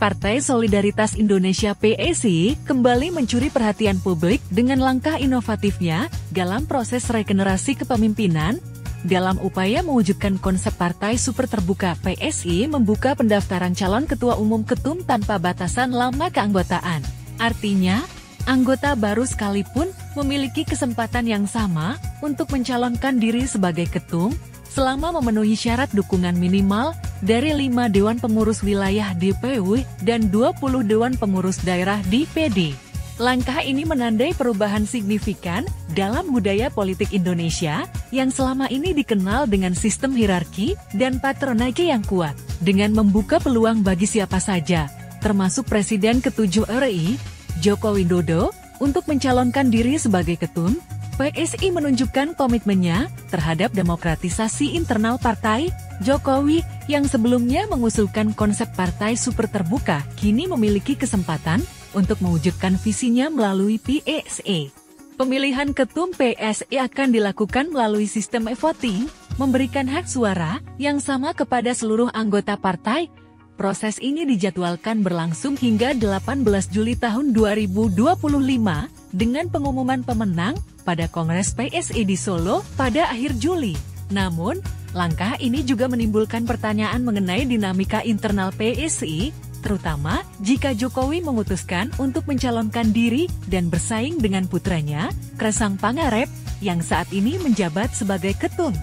Partai Solidaritas Indonesia (PSI) kembali mencuri perhatian publik dengan langkah inovatifnya dalam proses regenerasi kepemimpinan. Dalam upaya mewujudkan konsep partai super terbuka, PSI membuka pendaftaran calon ketua umum ketum tanpa batasan lama keanggotaan. Artinya, anggota baru sekalipun memiliki kesempatan yang sama untuk mencalonkan diri sebagai ketum, selama memenuhi syarat dukungan minimal dari 5 Dewan Pengurus Wilayah DPW dan 20 Dewan Pengurus Daerah DPD. Langkah ini menandai perubahan signifikan dalam budaya politik Indonesia yang selama ini dikenal dengan sistem hierarki dan patronase yang kuat. Dengan membuka peluang bagi siapa saja, termasuk Presiden ke-7 RI, Joko Widodo, untuk mencalonkan diri sebagai ketum, PSI menunjukkan komitmennya terhadap demokratisasi internal partai. Jokowi, yang sebelumnya mengusulkan konsep partai super terbuka, kini memiliki kesempatan untuk mewujudkan visinya melalui PSI. Pemilihan ketum PSI akan dilakukan melalui sistem e-voting, memberikan hak suara yang sama kepada seluruh anggota partai. Proses ini dijadwalkan berlangsung hingga 18 Juli tahun 2025 dengan pengumuman pemenang pada Kongres PSI di Solo pada akhir Juli. Namun, langkah ini juga menimbulkan pertanyaan mengenai dinamika internal PSI, terutama jika Jokowi memutuskan untuk mencalonkan diri dan bersaing dengan putranya, Kaesang Pangarep, yang saat ini menjabat sebagai ketum.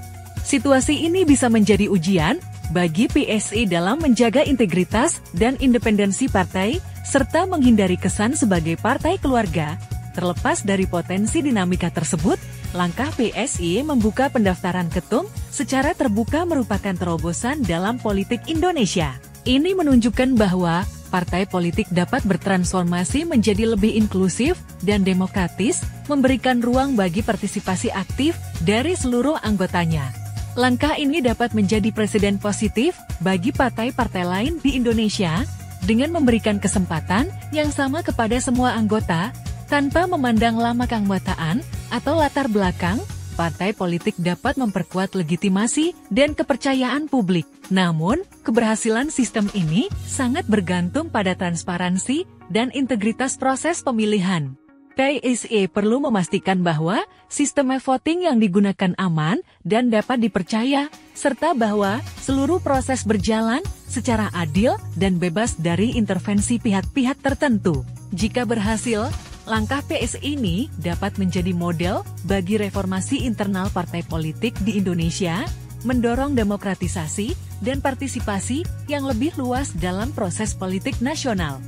Situasi ini bisa menjadi ujian bagi PSI dalam menjaga integritas dan independensi partai, serta menghindari kesan sebagai partai keluarga. Terlepas dari potensi dinamika tersebut, langkah PSI membuka pendaftaran ketum secara terbuka merupakan terobosan dalam politik Indonesia. Ini menunjukkan bahwa partai politik dapat bertransformasi menjadi lebih inklusif dan demokratis, memberikan ruang bagi partisipasi aktif dari seluruh anggotanya. Langkah ini dapat menjadi presiden positif bagi partai-partai lain di Indonesia dengan memberikan kesempatan yang sama kepada semua anggota. Tanpa memandang lama keanggotaan atau latar belakang, partai politik dapat memperkuat legitimasi dan kepercayaan publik. Namun, keberhasilan sistem ini sangat bergantung pada transparansi dan integritas proses pemilihan. PSI perlu memastikan bahwa sistem e-voting yang digunakan aman dan dapat dipercaya, serta bahwa seluruh proses berjalan secara adil dan bebas dari intervensi pihak-pihak tertentu. Jika berhasil, langkah PSI ini dapat menjadi model bagi reformasi internal partai politik di Indonesia, mendorong demokratisasi dan partisipasi yang lebih luas dalam proses politik nasional.